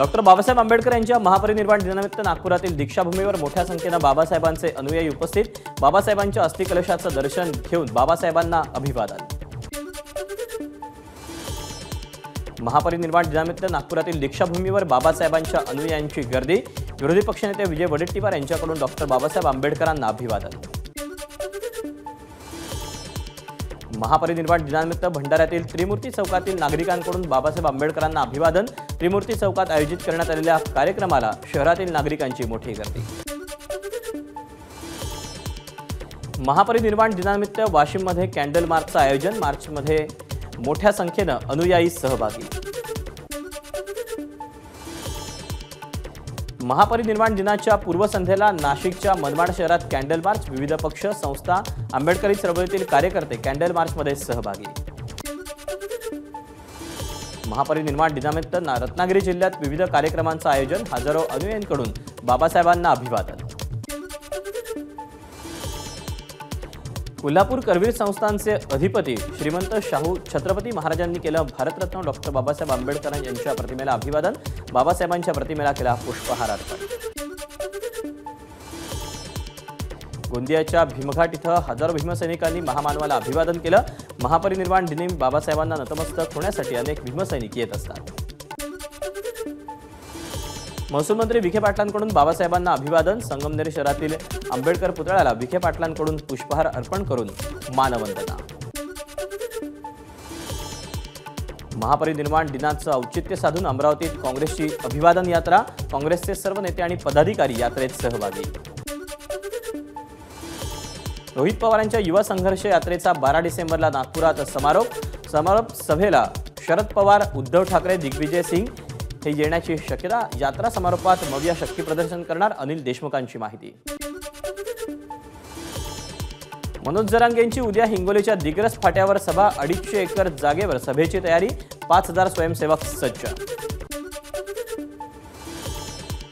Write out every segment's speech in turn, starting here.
Doctor Babasaheb Ambedkar यांच्या महापरिनिर्वाण दिनानिमित्त नागपुरातील दीक्षाभूमीवर मोठ्या संख्येने बाबासाहेबांचे अनुयायी उपस्थित। बाबासाहेबांच्या अस्थिकलशाचं दर्शन घेऊन बाबासाहेबांना अभिवादन। महापरिनिर्वाण दिनानिमित्त नागपुरातील दीक्षाभूमीवर बाबासाहेबांच्या अनुयायांची गर्दी। विरोधी पक्षनेते विजय वडेट्टीवार यांच्याकडून डॉक्टर बाबासाहेब आंबेडकरांना अभिवादन। महापरिनिर्वाण दिनानिमित्त भंडाऱ्यातील त्रिमूर्ती चौकातील नागरिकांकडून बाबासाहेब आंबेडकरांना अभिवादन। त्रिमूर्ती चौकात आयोजित करण्यात आलेल्या कार्यक्रमाला शहरातील नागरिकांची मोठी गर्दी। महापरिनिर्वाण दिनानिमित्त वाशिममध्ये कॅन्डल मार्चचं आयोजन। मार्चमध्ये मोठ्या संख्येने अनुयायी सहभागी। महापरिनिर्वाण दिनाच्या पूर्वसंध्येला नाशिकच्या मनमाड शहरात कॅन्डल मार्च। विविध पक्ष संस्था आंबेडकरी चळवळीतील कार्यकर्ते कॅन्डल मार्चमध्ये सहभागी। महापरिनिर्वाण दिनानिमित्त रत्नागिरी जिल्ह्यात विविध कार्यक्रमांचं आयोजन। हजारो अनुयायांकडून बाबासाहेबांना अभिवादन। कोल्हापूर करवीर संस्थानचे अधिपती श्रीमंत शाहू छत्रपती महाराजांनी केलं भारतरत्न डॉक्टर बाबासाहेब आंबेडकर यांच्या प्रतिमेला अभिवादन। बाबासाहेबांच्या प्रतिमेला केला पुष्पहार अर्पण। गोंदियाच्या भीमघाट इथं हजारो भीमसैनिकांनी महामानवाला अभिवादन केलं। महापरिनिर्वाण दिनी बाबासाहेबांना नतमस्तक होण्यासाठी अनेक भीमसैनिक येत असतात। महसूल मंत्री विखे पाटलांकडून बाबासाहेबांना अभिवादन। संगमनेर शहरातील आंबेडकर पुतळ्याला विखे पाटलांकडून पुष्पहार अर्पण करून मानवंदना। महापरिनिर्वाण दिनाचं औचित्य साधून अमरावतीत काँग्रेसची अभिवादन यात्रा। काँग्रेसचे सर्व नेते आणि पदाधिकारी यात्रेत सहभागी। रोहित पवारांच्या युवा संघर्ष यात्रेचा 12 डिसेंबरला नागपुरात समारोप सभेला शरद पवार, उद्धव ठाकरे, दिग्विजय सिंग हे येण्याची शक्यता। यात्रा समारोपात भव्य शक्ती प्रदर्शन करणार अनिल देशमुखांची माहिती। मनोज जरांगेंची उद्या हिंगोलीच्या दिग्रस फाट्यावर सभा। 250 एकर जागेवर सभेची तयारी। 5000 स्वयंसेवक सज्ज।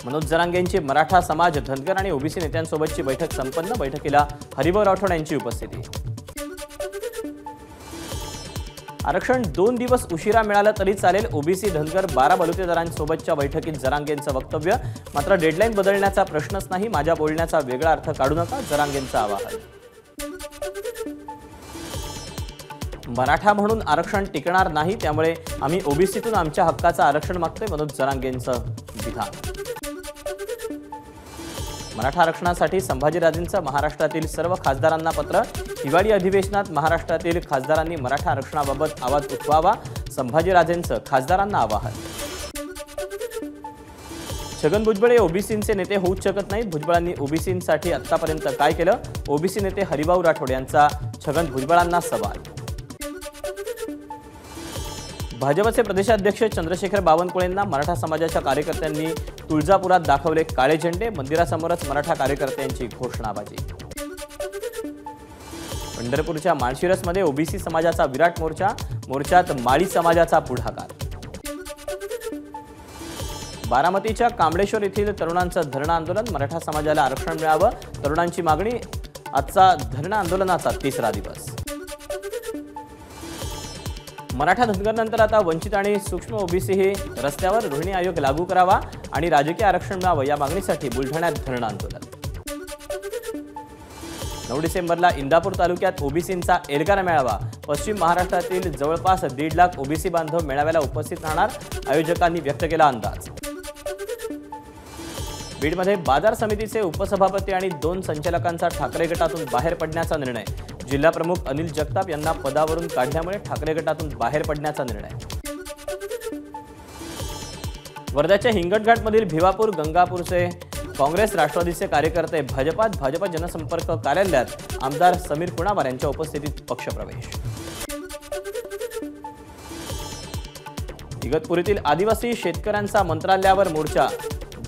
मनोज जरांगेंची मराठा समाज, धनगर आणि ओबीसी नेत्यांसोबतची बैठक संपन्न। बैठकीला हरिभाऊ राठोड यांची उपस्थिती। आरक्षण 2 दिवस उशिरा मिळालं तरी चालेल। ओबीसी धनगर 12 बलुतेदारांसोबतच्या बैठकीत जरांगेंचं वक्तव्य। मात्र डेडलाईन बदलण्याचा प्रश्नच नाही। माझ्या बोलण्याचा वेगळा अर्थ काढू नका, जरांगेंचं आवाहन। मराठा म्हणून आरक्षण टिकणार नाही, त्यामुळे आम्ही ओबीसीतून आमच्या हक्काचं आरक्षण मागतोय, मनोज जरांगेंचं विधान। मराठा आरक्षणासाठी संभाजीराजेंचं महाराष्ट्रातील सर्व खासदारांना पत्र। हिवाळी अधिवेशनात महाराष्ट्रातील खासदारांनी मराठा आरक्षणाबाबत आवाज उठवावा, संभाजीराजेंचं खासदारांना आवाहन। छगन भुजबळ हे ओबीसींचे नेते होऊच शकत नाहीत। भुजबळांनी ओबीसींसाठी आतापर्यंत काय केलं? ओबीसी नेते हरिभाऊ राठोड यांचा छगन भुजबळांना सवाल। भाजपचे प्रदेशाध्यक्ष चंद्रशेखर बावनकुळेंना मराठा समाजाच्या कार्यकर्त्यांनी तुळजापुरात दाखवले काळे झेंडे। मंदिरासमोरच मराठा कार्यकर्त्यांची घोषणाबाजी। पंढरपूरच्या माळशिरसमध्ये ओबीसी समाजाचा विराट मोर्चा। मोर्चात माळी समाजाचा पुढाकार। बारामतीच्या कांबळेश्वर येथील तरुणांचं धरणं आंदोलन। मराठा समाजाला आरक्षण मिळावं, तरुणांची मागणी। आजचा धरणं आंदोलनाचा 3रा दिवस। मराठा धनगरनंतर आता वंचित आणि सूक्ष्म ओबीसी हे रस्त्यावर। रोहिणी आयोग लागू करावा आणि राजकीय आरक्षण मिळावं या मागणीसाठी बुलढाण्यात धरणं आंदोलन। 9 डिसेंबरला इंदापूर तालुक्यात ओबीसींचा एल्गार मेळावा। पश्चिम महाराष्ट्रातील जवळपास 1.5 लाख ओबीसी बांधव मेळाव्याला उपस्थित राहणार, आयोजकांनी व्यक्त केला अंदाज। बीडमध्ये बाजार समितीचे उपसभापती आणि 2 संचालकांचा ठाकरे गटातून बाहेर पडण्याचा निर्णय। जिल्हा प्रमुख अनिल जगताप यांना पदावरून काढल्यामुळे ठाकरे गटातून बाहेर पडण्याचा निर्णय। वर्ध्याच्या हिंगणघाटमधील भिवापूर गंगापूरचे काँग्रेस राष्ट्रवादीचे कार्यकर्ते भाजपात। भाजप जनसंपर्क कार्यालयात आमदार समीर कुणावार यांच्या उपस्थितीत पक्षप्रवेश। इगतपुरीतील आदिवासी शेतकऱ्यांचा मंत्रालयावर मोर्चा।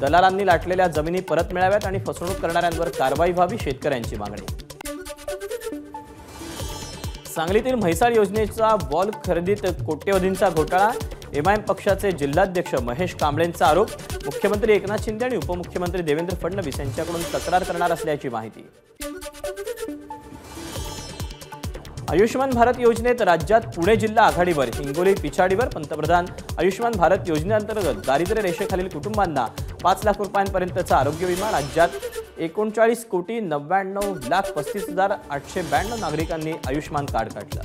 दलालांनी लाटलेल्या जमिनी परत मिळाव्यात आणि फसवणूक करणाऱ्यांवर कारवाई व्हावी, शेतकऱ्यांची मागणी। सांगलीतील म्हैसाळ योजनेचा वॉल खरेदीत कोट्यवधींचा घोटाळा। एमआयएम पक्षाचे जिल्हाध्यक्ष महेश कांबळेंचा आरोप। मुख्यमंत्री एकनाथ शिंदे आणि उपमुख्यमंत्री देवेंद्र फडणवीस यांच्याकडून तक्रार करणार असल्याची माहिती। आयुष्यमान भारत योजनेत राज्यात पुणे जिल्हा आघाडीवर, हिंगोली पिछाडीवर. पंतप्रधान आयुष्यमान भारत योजनेअंतर्गत दारिद्र्य रेषेखालील कुटुंबांना 5 लाख रुपयांपर्यंतचा आरोग्य विमा. राज्यात 39,99,35,892 नागरिकांनी आयुष्यमान कार्ड काढलं.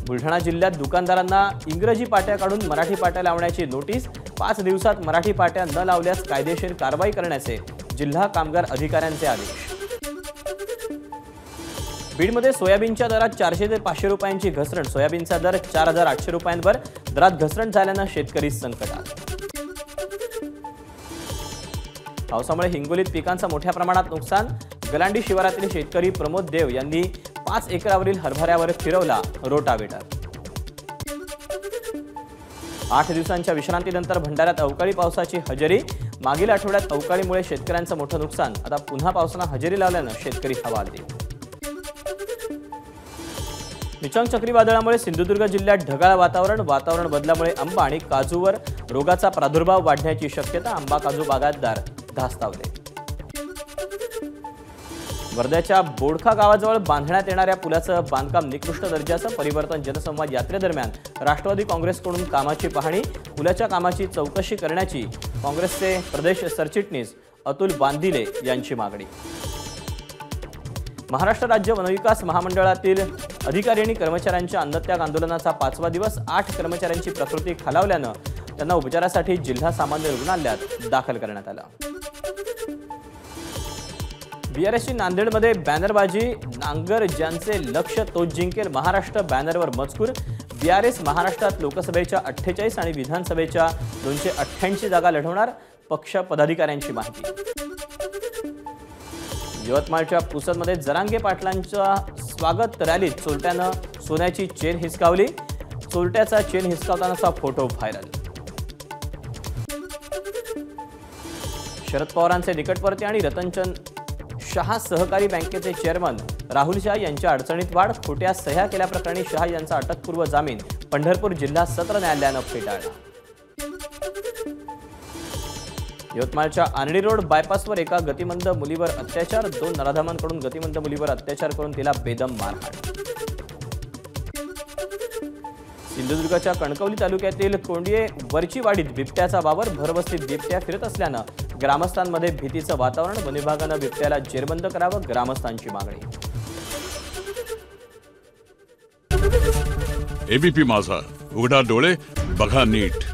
बुलढाणा जिल्ह्यात दुकानदारांना इंग्रजी पाट्या काढून मराठी पाट्या लावण्याची नोटीस. 5 दिवसात मराठी पाट्या न लावल्यास कायदेशीर कारवाई करण्याचे जिल्हा कामगार अधिकाऱ्यांचे आदेश. बीडमध्ये सोयाबीनच्या दरात 400 ते 500 रुपयांची घसरण. सोयाबीनचा दर 4,800 रुपयांवर. दरात घसरण झाल्यानं शेतकरी संकटात. पावसामुळे हिंगोलीत पिकांचं मोठ्या प्रमाणात नुकसान. गलांडी शिवारातील शेतकरी प्रमोद देव यांनी 5 एकरावरील हरभऱ्यावर फिरवला रोटावेटर. 8 दिवसांच्या विश्रांतीनंतर भंडाऱ्यात अवकाळी पावसाची हजेरी. मागील आठवड्यात अवकाळीमुळे शेतकऱ्यांचं मोठं नुकसान. आता पुन्हा पावसानं हजेरी लावल्यानं शेतकरी हवालदिल. मिचांग चक्रीवादळामुळे सिंधुदुर्ग जिल्ह्यात ढगाळ वातावरण बदलामुळे आंबा आणि काजूवर रोगाचा प्रादुर्भाव वाढण्याची शक्यता. आंबा काजू बागायतदार धास्तावले. वर्ध्याच्या बोडखा गावाजवळ बांधण्यात येणाऱ्या पुलाचं बांधकाम निकृष्ट दर्जाचं. परिवर्तन जनसंवाद यात्रेदरम्यान राष्ट्रवादी काँग्रेसकडून कामाची पाहणी. पुलाच्या कामाची चौकशी करण्याची काँग्रेसचे प्रदेश सरचिटणीस अतुल बांदिले यांची मागणी. महाराष्ट्र राज्य वनविकास महामंडळातील अधिकारी आणि कर्मचाऱ्यांच्या अन्नत्याग आंदोलनाचा 5वा दिवस. 8 कर्मचाऱ्यांची प्रकृती खालावल्यानं त्यांना उपचारासाठी जिल्हा सामान्य रुग्णालयात दाखल करण्यात आलं. बीआरएसची नांदेडमध्ये बॅनरबाजी. नांगर ज्यांचे लक्ष तोच जिंकेल. महाराष्ट्र बॅनरवर मजकूर. बीआरएस महाराष्ट्रात लोकसभेच्या 48 आणि विधानसभेच्या 288 जागा लढवणार. पक्ष पदाधिकाऱ्यांची माहिती. यवतमाळच्या पुसदमध्ये जरांगे पाटलांच्या स्वागत रॅलीत चोरट्यानं सोन्याची चेन हिसकावली. चोरट्याचा चेन हिसकावतानाचा फोटो व्हायरल. शरद पवारांचे निकटवर्ती आणि रतनचंद शहा सहकारी बँकेचे चेअरमन राहुल शहा यांच्या अडचणीत वाढ. खोट्या सह्या केल्याप्रकरणी शहा यांचा अटकपूर्व जामीन पंढरपूर जिल्हा सत्र न्यायालयानं फेटाळला. यवतमाळच्या आर्णी रोड बायपासवर एका गतिमंद मुलीवर अत्याचार. 2 नराधमांकडून गतिमंद मुलीवर अत्याचार करून तिला बेदम मारहाण. सिंधुदुर्गच्या कणकवली तालुक्यातील कोंडिये वरचीवाडीत बिबट्याचा वावर. भरवस्तीत बिबट्या फिरत असल्यानं ग्रामस्थांमध्ये भीतीचं वातावरण. वन विभागानं बिबट्याला जेरबंद करावं, ग्रामस्थांची मागणी. एबीपी माझा, उघडा डोळे बघा नीट.